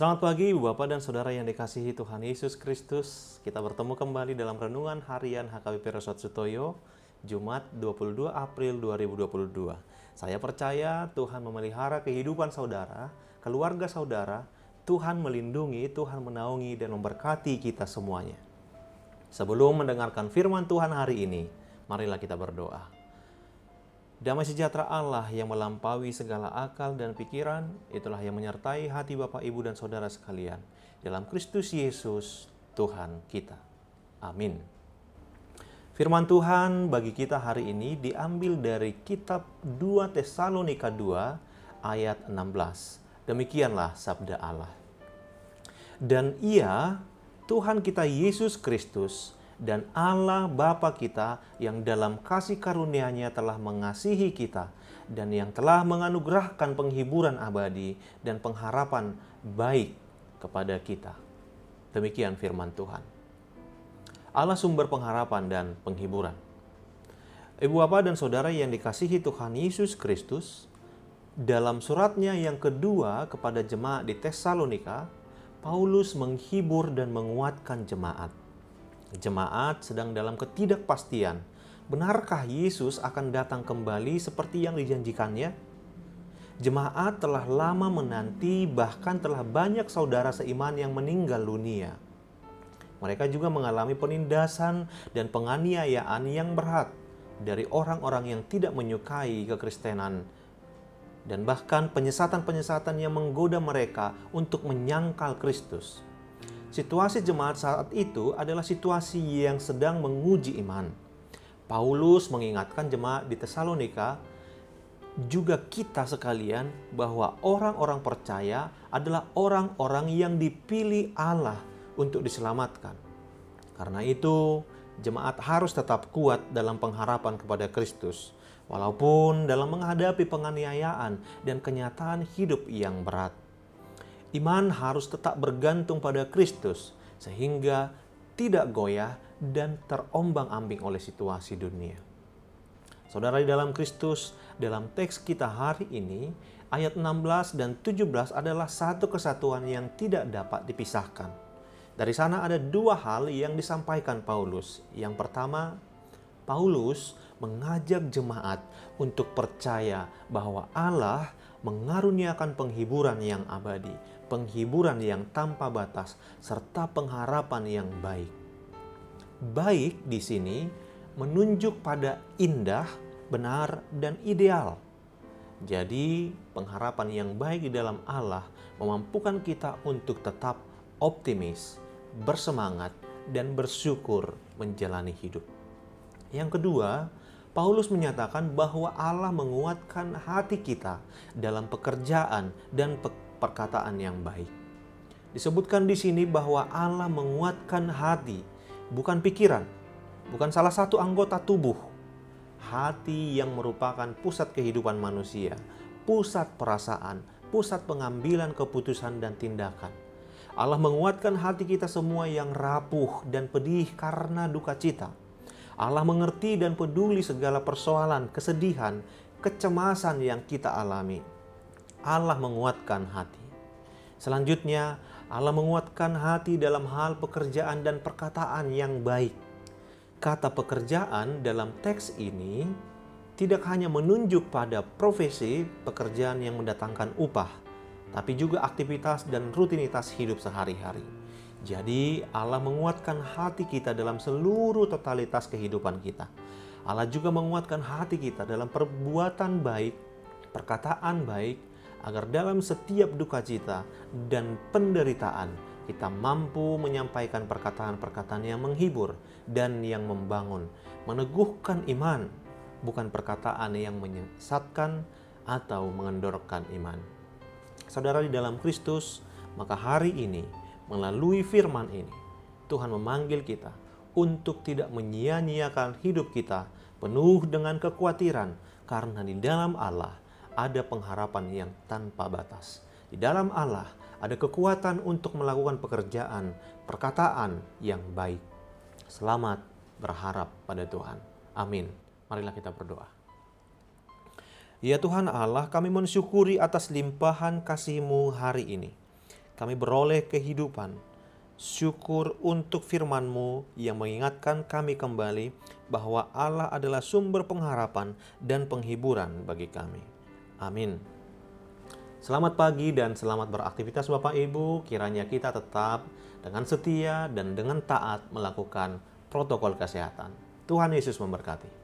Selamat pagi Bapak dan Saudara yang dikasihi Tuhan Yesus Kristus. Kita bertemu kembali dalam Renungan Harian HKBP Resort Sutoyo, Jumat 22 April 2022. Saya percaya Tuhan memelihara kehidupan saudara, keluarga saudara, Tuhan melindungi, Tuhan menaungi dan memberkati kita semuanya. Sebelum mendengarkan firman Tuhan hari ini, marilah kita berdoa. Damai sejahtera Allah yang melampaui segala akal dan pikiran, itulah yang menyertai hati Bapak, Ibu, dan Saudara sekalian. Dalam Kristus Yesus, Tuhan kita. Amin. Firman Tuhan bagi kita hari ini diambil dari kitab 2 Tesalonika 2 ayat 16. Demikianlah sabda Allah. Dan Ia, Tuhan kita Yesus Kristus, dan Allah Bapa kita yang dalam kasih karunia-Nya telah mengasihi kita dan yang telah menganugerahkan penghiburan abadi dan pengharapan baik kepada kita. Demikian firman Tuhan. Allah sumber pengharapan dan penghiburan. Ibu Bapak dan Saudara yang dikasihi Tuhan Yesus Kristus, dalam suratnya yang kedua kepada jemaat di Tesalonika, Paulus menghibur dan menguatkan jemaat. Jemaat sedang dalam ketidakpastian. Benarkah Yesus akan datang kembali seperti yang dijanjikannya? Jemaat telah lama menanti, bahkan telah banyak saudara seiman yang meninggal dunia. Mereka juga mengalami penindasan dan penganiayaan yang berat dari orang-orang yang tidak menyukai kekristenan dan bahkan penyesatan-penyesatan yang menggoda mereka untuk menyangkal Kristus. Situasi jemaat saat itu adalah situasi yang sedang menguji iman. Paulus mengingatkan jemaat di Tesalonika, juga kita sekalian, bahwa orang-orang percaya adalah orang-orang yang dipilih Allah untuk diselamatkan. Karena itu, jemaat harus tetap kuat dalam pengharapan kepada Kristus, walaupun dalam menghadapi penganiayaan dan kenyataan hidup yang berat. Iman harus tetap bergantung pada Kristus sehingga tidak goyah dan terombang-ambing oleh situasi dunia. Saudara di dalam Kristus, dalam teks kita hari ini, ayat 16 dan 17 adalah satu kesatuan yang tidak dapat dipisahkan. Dari sana ada dua hal yang disampaikan Paulus. Yang pertama, Paulus mengajak jemaat untuk percaya bahwa Allah mengaruniakan penghiburan yang abadi, penghiburan yang tanpa batas, serta pengharapan yang baik. Baik di sini menunjuk pada indah, benar, dan ideal. Jadi, pengharapan yang baik di dalam Allah memampukan kita untuk tetap optimis, bersemangat, dan bersyukur menjalani hidup. Yang kedua, Paulus menyatakan bahwa Allah menguatkan hati kita dalam pekerjaan dan perkataan yang baik. Disebutkan di sini bahwa Allah menguatkan hati, bukan pikiran, bukan salah satu anggota tubuh. Hati yang merupakan pusat kehidupan manusia, pusat perasaan, pusat pengambilan keputusan dan tindakan. Allah menguatkan hati kita semua yang rapuh dan pedih karena duka cita. Allah mengerti dan peduli segala persoalan, kesedihan, kecemasan yang kita alami. Allah menguatkan hati. Selanjutnya, Allah menguatkan hati dalam hal pekerjaan dan perkataan yang baik. Kata pekerjaan dalam teks ini tidak hanya menunjuk pada profesi pekerjaan yang mendatangkan upah, tapi juga aktivitas dan rutinitas hidup sehari-hari. Jadi Allah menguatkan hati kita dalam seluruh totalitas kehidupan kita. Allah juga menguatkan hati kita dalam perbuatan baik, perkataan baik, agar dalam setiap duka cita dan penderitaan kita mampu menyampaikan perkataan-perkataan yang menghibur dan yang membangun, meneguhkan iman, bukan perkataan yang menyesatkan atau mengendorkan iman. Saudara di dalam Kristus, maka hari ini melalui firman ini, Tuhan memanggil kita untuk tidak menyia-nyiakan hidup kita penuh dengan kekhawatiran, karena di dalam Allah ada pengharapan yang tanpa batas. Di dalam Allah ada kekuatan untuk melakukan pekerjaan, perkataan yang baik. Selamat berharap pada Tuhan. Amin. Marilah kita berdoa. Ya Tuhan Allah, kami mensyukuri atas limpahan kasih-Mu hari ini. kami beroleh kehidupan. Syukur untuk firman-Mu yang mengingatkan kami kembali bahwa Allah adalah sumber pengharapan dan penghiburan bagi kami. Amin. Selamat pagi dan selamat beraktivitas Bapak Ibu. Kiranya kita tetap dengan setia dan dengan taat melakukan protokol kesehatan. Tuhan Yesus memberkati.